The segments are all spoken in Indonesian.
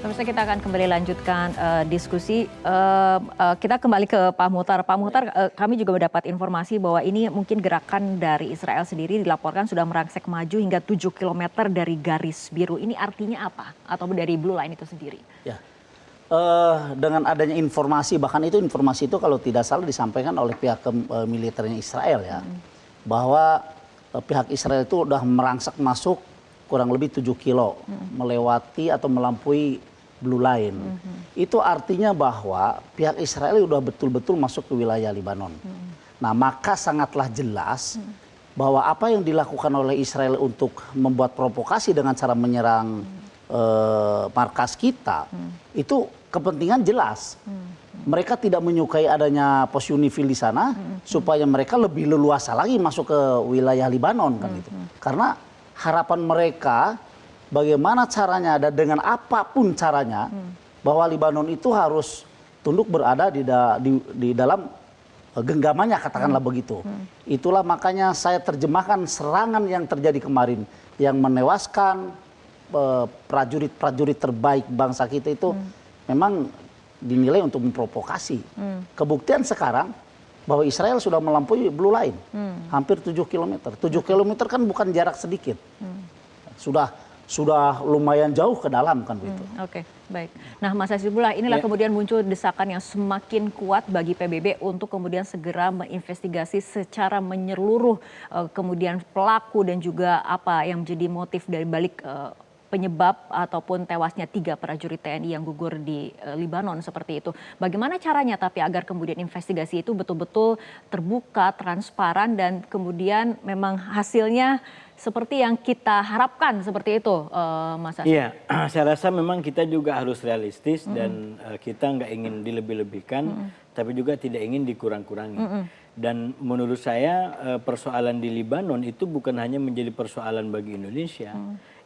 Pemirsa, kita akan kembali lanjutkan diskusi. Kita kembali ke Pak Muhtar. Pak Muhtar, kami juga mendapat informasi bahwa ini mungkin gerakan dari Israel sendiri dilaporkan sudah merangsek maju hingga 7 km dari garis biru. Ini artinya apa? Atau dari Blue Line itu sendiri? Ya, dengan adanya informasi, bahkan itu informasi itu kalau tidak salah disampaikan oleh pihak militernya Israel ya, bahwa pihak Israel itu sudah merangsek masuk kurang lebih 7 kilo, melewati atau melampaui Blue Line. Itu artinya bahwa pihak Israel sudah betul-betul masuk ke wilayah Lebanon. Nah, maka sangatlah jelas bahwa apa yang dilakukan oleh Israel untuk membuat provokasi dengan cara menyerang markas kita, itu kepentingan jelas. Mereka tidak menyukai adanya pos Unifil di sana, supaya mereka lebih leluasa lagi masuk ke wilayah Lebanon kan gitu. Karena harapan mereka bagaimana caranya dan dengan apapun caranya bahwa Lebanon itu harus tunduk berada di dalam genggamannya, katakanlah begitu. Itulah makanya saya terjemahkan serangan yang terjadi kemarin yang menewaskan prajurit-prajurit terbaik bangsa kita itu memang dinilai untuk memprovokasi. Kebuktian sekarang bahwa Israel sudah melampaui Blue Line, hampir 7 km. 7 km kan bukan jarak sedikit. Sudah lumayan jauh ke dalam kan begitu. Oke, baik. Nah, Mas Hasibullah, inilah kemudian muncul desakan yang semakin kuat bagi PBB untuk kemudian segera menginvestigasi secara menyeluruh kemudian pelaku dan juga apa yang menjadi motif dari balik penyebab ataupun tewasnya 3 prajurit TNI yang gugur di Lebanon seperti itu. Bagaimana caranya tapi agar kemudian investigasi itu betul-betul terbuka, transparan dan kemudian memang hasilnya seperti yang kita harapkan seperti itu, Mas Hasim? Iya, saya rasa memang kita juga harus realistis dan kita nggak ingin dilebih-lebihkan, tapi juga tidak ingin dikurang-kurangi. Dan menurut saya persoalan di Lebanon itu bukan hanya menjadi persoalan bagi Indonesia,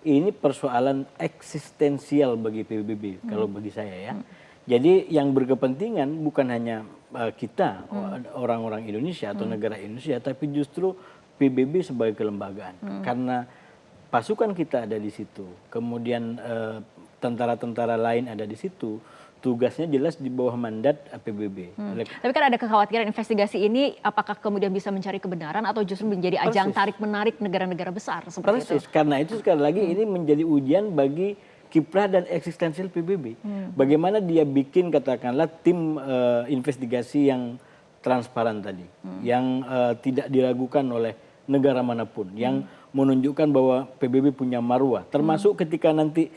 ini persoalan eksistensial bagi PBB kalau bagi saya ya. Jadi yang berkepentingan bukan hanya kita orang-orang Indonesia atau negara Indonesia, tapi justru PBB sebagai kelembagaan. Karena pasukan kita ada di situ, kemudian tentara-tentara lain ada di situ. Tugasnya jelas di bawah mandat PBB. Tapi kan ada kekhawatiran investigasi ini apakah kemudian bisa mencari kebenaran atau justru menjadi ajang tarik-menarik negara-negara besar seperti itu? Karena itu sekali lagi ini menjadi ujian bagi kiprah dan eksistensial PBB. Bagaimana dia bikin katakanlah tim investigasi yang transparan tadi, yang tidak diragukan oleh negara manapun, yang menunjukkan bahwa PBB punya marwah, termasuk ketika nanti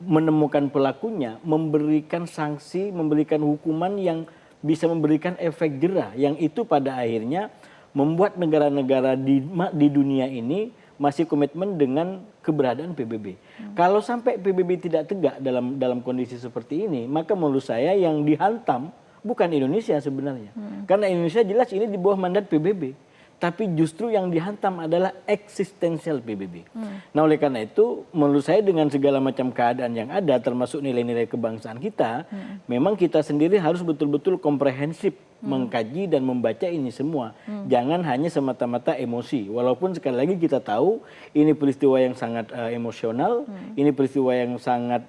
menemukan pelakunya, memberikan sanksi, memberikan hukuman yang bisa memberikan efek jerah, yang itu pada akhirnya membuat negara-negara di dunia ini masih komitmen dengan keberadaan PBB. Kalau sampai PBB tidak tegak dalam kondisi seperti ini, maka menurut saya yang dihantam bukan Indonesia sebenarnya. Karena Indonesia jelas ini di bawah mandat PBB. Tapi justru yang dihantam adalah eksistensial PBB. Nah, oleh karena itu menurut saya dengan segala macam keadaan yang ada termasuk nilai-nilai kebangsaan kita, memang kita sendiri harus betul-betul komprehensif mengkaji dan membaca ini semua. Jangan hanya semata-mata emosi. Walaupun sekali lagi kita tahu ini peristiwa yang sangat emosional, ini peristiwa yang sangat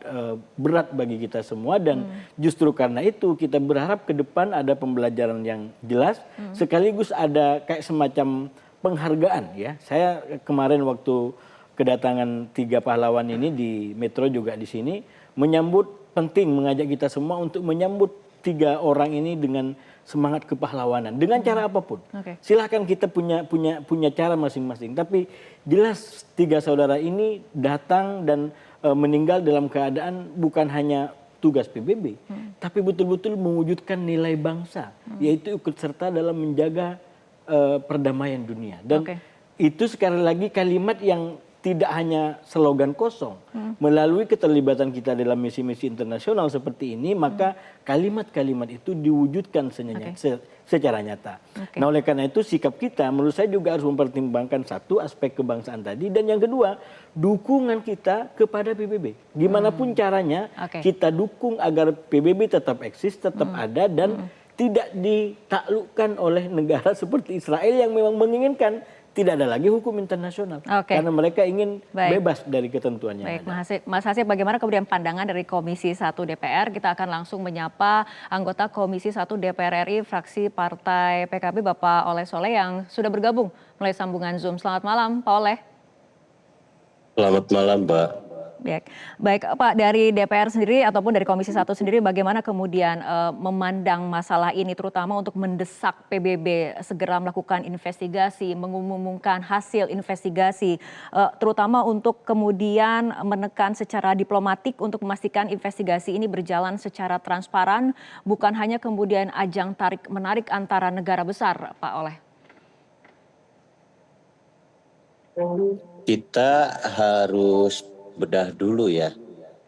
berat bagi kita semua dan justru karena itu kita berharap ke depan ada pembelajaran yang jelas, sekaligus ada kayak semacam penghargaan ya. Saya kemarin waktu kedatangan 3 pahlawan ini di Metro juga di sini menyambut, penting mengajak kita semua untuk menyambut 3 orang ini dengan semangat kepahlawanan dengan cara apapun. Silahkan kita punya cara masing-masing. Tapi jelas 3 saudara ini datang dan meninggal dalam keadaan bukan hanya tugas PBB, tapi betul-betul mewujudkan nilai bangsa, yaitu ikut serta dalam menjaga perdamaian dunia. Dan itu sekali lagi kalimat yang tidak hanya slogan kosong. Melalui keterlibatan kita dalam misi-misi internasional seperti ini, maka kalimat-kalimat itu diwujudkan secara nyata. Nah, oleh karena itu sikap kita menurut saya juga harus mempertimbangkan satu aspek kebangsaan tadi, dan yang kedua dukungan kita kepada PBB. Gimana pun caranya kita dukung agar PBB tetap eksis, tetap ada dan tidak ditaklukkan oleh negara seperti Israel yang memang menginginkan tidak ada lagi hukum internasional. Oke. Karena mereka ingin Baik. bebas dari ketentuan yang Baik, ada. Mas Hasib, bagaimana kemudian pandangan dari Komisi 1 DPR? Kita akan langsung menyapa anggota Komisi 1 DPR RI, fraksi Partai PKB, Bapak Oleh Soleh yang sudah bergabung melalui sambungan Zoom. Selamat malam, Pak Oleh. Selamat malam, Mbak. Baik, Pak, dari DPR sendiri ataupun dari Komisi 1 sendiri bagaimana kemudian memandang masalah ini terutama untuk mendesak PBB segera melakukan investigasi, mengumumkan hasil investigasi, terutama untuk kemudian menekan secara diplomatik untuk memastikan investigasi ini berjalan secara transparan, bukan hanya kemudian ajang tarik-menarik antara negara besar, Pak Oleh. Kita harus bedah dulu ya,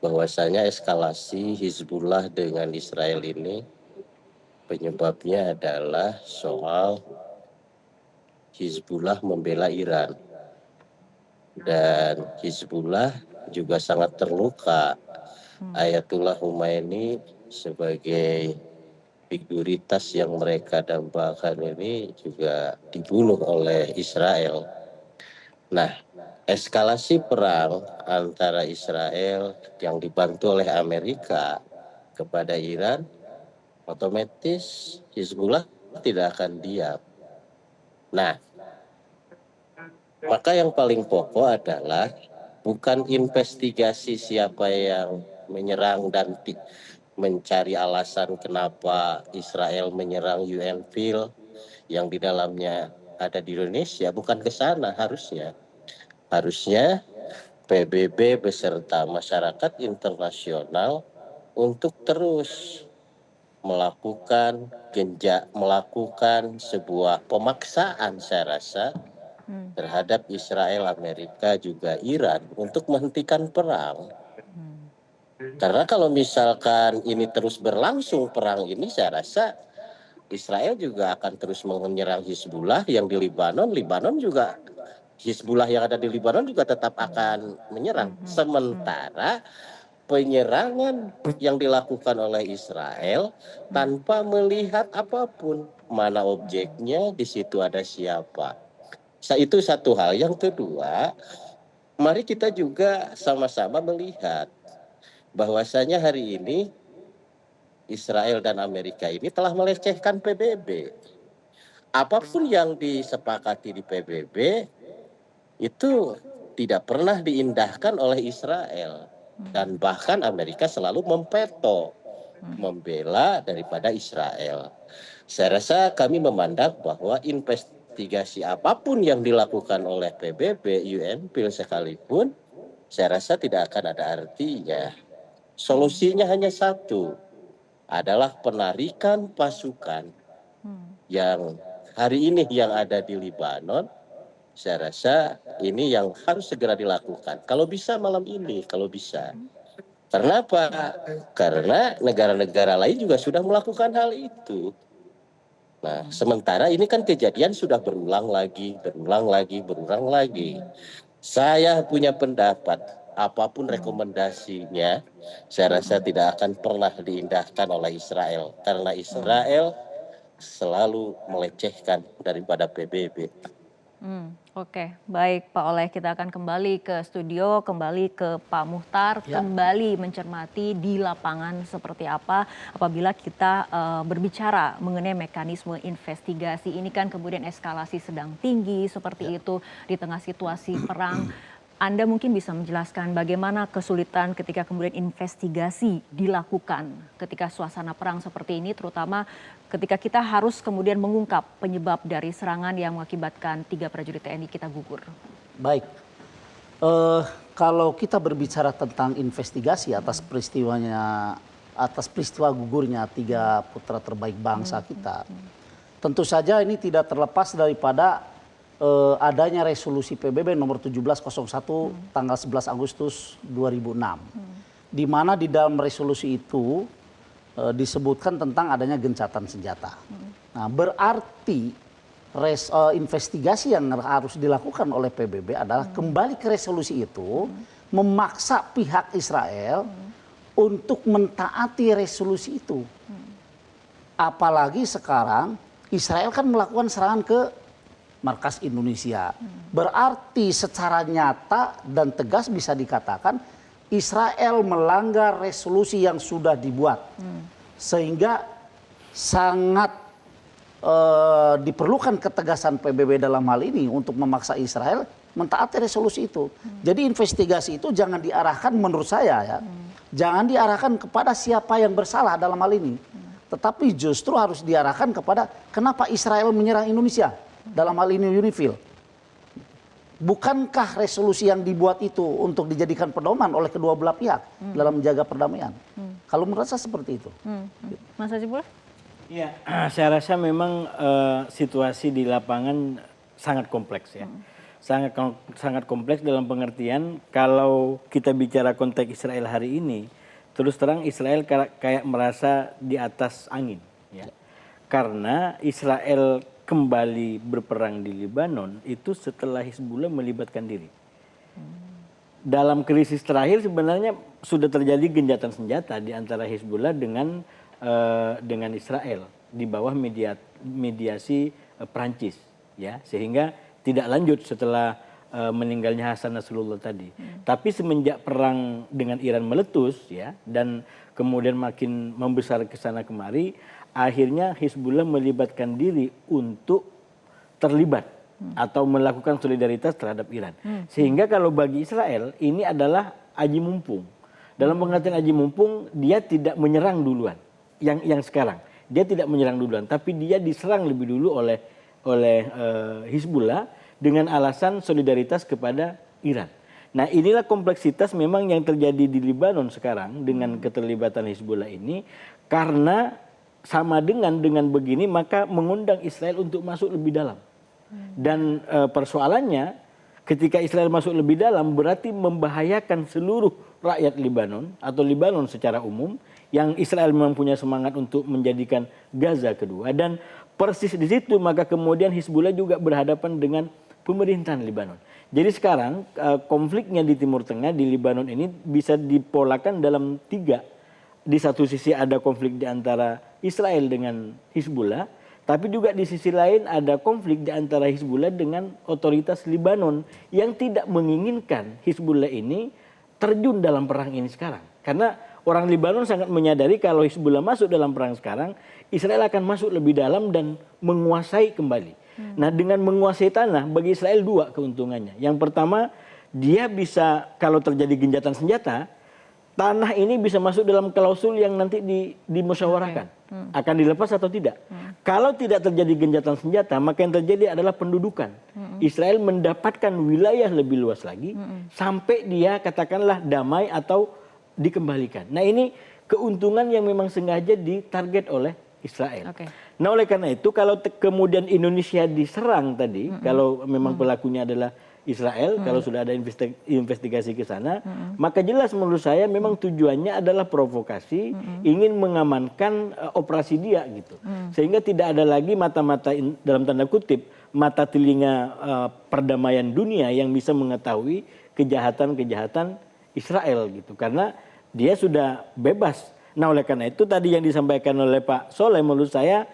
bahwasanya eskalasi Hizbullah dengan Israel ini penyebabnya adalah soal Hizbullah membela Iran. Dan Hizbullah juga sangat terluka. Ayatullah Khomeini sebagai figuritas yang mereka dambakan ini juga dibunuh oleh Israel. Nah, eskalasi perang antara Israel yang dibantu oleh Amerika kepada Iran, otomatis Hizbullah tidak akan diam. Nah, maka yang paling pokok adalah bukan investigasi siapa yang menyerang dan mencari alasan kenapa Israel menyerang UNFIL yang di dalamnya ada di Indonesia, bukan ke sana harusnya. Harusnya PBB beserta masyarakat internasional untuk terus melakukan sebuah pemaksaan saya rasa terhadap Israel, Amerika juga Iran untuk menghentikan perang. Karena kalau misalkan ini terus berlangsung perang ini, saya rasa Israel juga akan terus menyerang Hizbullah yang di Libanon. Libanon juga Hizbullah yang ada di Libanon juga tetap akan menyerang. Sementara penyerangan yang dilakukan oleh Israel tanpa melihat apapun, mana objeknya, di situ ada siapa. Itu satu hal. Yang kedua, mari kita juga sama-sama melihat bahwasanya hari ini Israel dan Amerika ini telah melecehkan PBB. Apapun yang disepakati di PBB itu tidak pernah diindahkan oleh Israel. Dan bahkan Amerika selalu memveto, membela daripada Israel. Saya rasa kami memandang bahwa investigasi apapun yang dilakukan oleh PBB, UNFIL sekalipun, saya rasa tidak akan ada artinya. Solusinya hanya satu, adalah penarikan pasukan yang hari ini yang ada di Libanon. Saya rasa ini yang harus segera dilakukan. Kalau bisa malam ini, kalau bisa. Karena apa? Karena negara-negara lain juga sudah melakukan hal itu. Nah, sementara ini kan kejadian sudah berulang lagi. Saya punya pendapat, apapun rekomendasinya, saya rasa tidak akan pernah diindahkan oleh Israel. Karena Israel selalu melecehkan daripada PBB. Oke, baik Pak Oleh, kita akan kembali ke studio, kembali ke Pak Muhtar, kembali mencermati di lapangan seperti apa apabila kita berbicara mengenai mekanisme investigasi. Ini kan kemudian eskalasi sedang tinggi seperti itu di tengah situasi perang. Anda mungkin bisa menjelaskan bagaimana kesulitan ketika kemudian investigasi dilakukan ketika suasana perang seperti ini, terutama ketika kita harus kemudian mengungkap penyebab dari serangan yang mengakibatkan 3 prajurit TNI kita gugur. Baik, kalau kita berbicara tentang investigasi atas peristiwa gugurnya 3 putra terbaik bangsa kita, tentu saja ini tidak terlepas daripada adanya resolusi PBB nomor 1701 tanggal 11 Agustus 2006. Di mana di dalam resolusi itu disebutkan tentang adanya gencatan senjata. Nah, berarti investigasi yang harus dilakukan oleh PBB adalah kembali ke resolusi itu, memaksa pihak Israel untuk mentaati resolusi itu. Apalagi sekarang Israel kan melakukan serangan ke markas Indonesia. Berarti secara nyata dan tegas bisa dikatakan Israel melanggar resolusi yang sudah dibuat. Sehingga sangat diperlukan ketegasan PBB dalam hal ini untuk memaksa Israel mentaati resolusi itu. Jadi investigasi itu jangan diarahkan menurut saya ya. Jangan diarahkan kepada siapa yang bersalah dalam hal ini. Tetapi justru harus diarahkan kepada kenapa Israel menyerang Indonesia. Dalam hal ini UNIFIL. Bukankah resolusi yang dibuat itu untuk dijadikan pedoman oleh kedua belah pihak dalam menjaga perdamaian? Kalau menurut saya seperti itu. Mas Hajibullah? Ya, saya rasa memang situasi di lapangan sangat kompleks ya. Sangat kompleks dalam pengertian kalau kita bicara konteks Israel hari ini, terus terang Israel kayak merasa di atas angin ya. Karena Israel kembali berperang di Lebanon itu setelah Hizbullah melibatkan diri. Dalam krisis terakhir sebenarnya sudah terjadi gencatan senjata di antara Hizbullah dengan Israel di bawah mediasi Prancis ya, sehingga tidak lanjut setelah meninggalnya Hasan Nasrullah tadi. Tapi semenjak perang dengan Iran meletus ya dan kemudian makin membesar ke sana kemari, akhirnya Hizbullah melibatkan diri untuk terlibat atau melakukan solidaritas terhadap Iran. Sehingga kalau bagi Israel ini adalah aji mumpung. Dalam pengertian aji mumpung, dia tidak menyerang duluan. Yang sekarang dia tidak menyerang duluan, tapi dia diserang lebih dulu oleh Hizbullah dengan alasan solidaritas kepada Iran. Nah, inilah kompleksitas memang yang terjadi di Lebanon sekarang dengan keterlibatan Hizbullah ini, karena sama dengan begini maka mengundang Israel untuk masuk lebih dalam. Dan persoalannya ketika Israel masuk lebih dalam berarti membahayakan seluruh rakyat Lebanon atau Lebanon secara umum, yang Israel memang punya semangat untuk menjadikan Gaza kedua. Dan persis di situ maka kemudian Hizbullah juga berhadapan dengan pemerintahan Lebanon. Jadi sekarang konfliknya di Timur Tengah, di Lebanon ini bisa dipolakan dalam 3. Di satu sisi ada konflik di antara Israel dengan Hizbullah, tapi juga di sisi lain ada konflik di antara Hizbullah dengan otoritas Lebanon yang tidak menginginkan Hizbullah ini terjun dalam perang ini sekarang. Karena orang Lebanon sangat menyadari kalau Hizbullah masuk dalam perang sekarang, Israel akan masuk lebih dalam dan menguasai kembali. Nah, dengan menguasai tanah bagi Israel 2 keuntungannya. Yang pertama, dia bisa kalau terjadi gencatan senjata, tanah ini bisa masuk dalam klausul yang nanti dimusyawarahkan. Akan dilepas atau tidak. Kalau tidak terjadi gencatan senjata, maka yang terjadi adalah pendudukan. Israel mendapatkan wilayah lebih luas lagi sampai dia katakanlah damai atau dikembalikan. Nah, ini keuntungan yang memang sengaja ditarget oleh Israel. Nah, oleh karena itu kalau kemudian Indonesia diserang tadi, kalau memang pelakunya adalah Israel, kalau sudah ada investigasi ke sana, maka jelas menurut saya memang tujuannya adalah provokasi, ingin mengamankan operasi dia gitu. Sehingga tidak ada lagi mata-mata dalam tanda kutip, mata telinga perdamaian dunia yang bisa mengetahui kejahatan-kejahatan Israel gitu. Karena dia sudah bebas. Nah, oleh karena itu tadi yang disampaikan oleh Pak Soleh menurut saya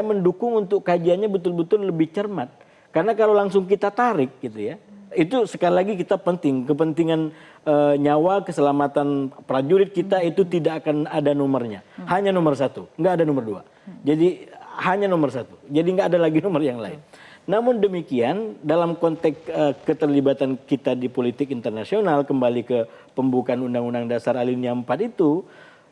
mendukung untuk kajiannya betul-betul lebih cermat. Karena kalau langsung kita tarik gitu ya, itu sekali lagi kita kepentingan nyawa, keselamatan prajurit kita itu tidak akan ada nomornya. Hanya nomor 1, nggak ada nomor 2. Jadi hanya nomor 1. Jadi nggak ada lagi nomor yang lain. Namun demikian dalam konteks keterlibatan kita di politik internasional, kembali ke pembukaan Undang-Undang Dasar Alinea 4 itu,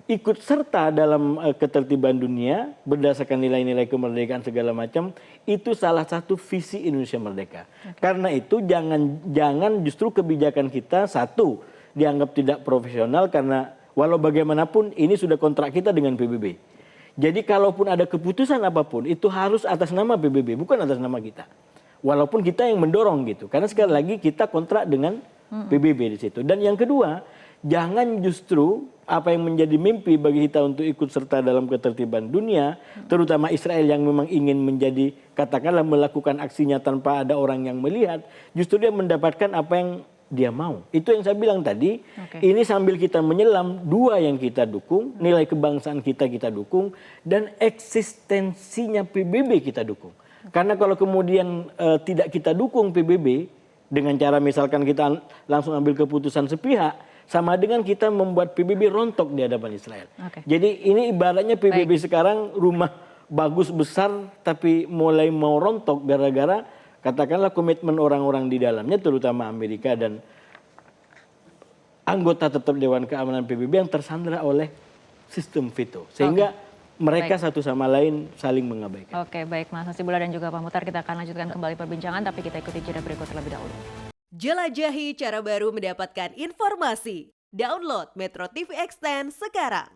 ikut serta dalam ketertiban dunia berdasarkan nilai-nilai kemerdekaan segala macam, itu salah satu visi Indonesia Merdeka. Karena itu jangan justru kebijakan kita satu dianggap tidak profesional, karena walau bagaimanapun ini sudah kontrak kita dengan PBB. Jadi kalaupun ada keputusan apapun itu harus atas nama PBB, bukan atas nama kita. Walaupun kita yang mendorong gitu. Karena sekali lagi kita kontrak dengan PBB di situ. Dan yang kedua, jangan justru apa yang menjadi mimpi bagi kita untuk ikut serta dalam ketertiban dunia, terutama Israel yang memang ingin menjadi, katakanlah melakukan aksinya tanpa ada orang yang melihat, justru dia mendapatkan apa yang dia mau. Itu yang saya bilang tadi, ini sambil kita menyelam, 2 yang kita dukung, nilai kebangsaan kita dukung, dan eksistensinya PBB kita dukung. Karena kalau kemudian tidak kita dukung PBB dengan cara misalkan kita langsung ambil keputusan sepihak, sama dengan kita membuat PBB rontok di hadapan Israel. Oke. Jadi ini ibaratnya PBB sekarang rumah bagus besar tapi mulai mau rontok gara-gara katakanlah komitmen orang-orang di dalamnya terutama Amerika dan anggota tetap Dewan Keamanan PBB yang tersandra oleh sistem veto. Sehingga mereka satu sama lain saling mengabaikan. Oke, baik Mas Hasibullah dan juga Pak Muhtar, kita akan lanjutkan kembali perbincangan tapi kita ikuti jeda berikut terlebih dahulu. Jelajahi cara baru mendapatkan informasi. Download Metro TV Extend sekarang.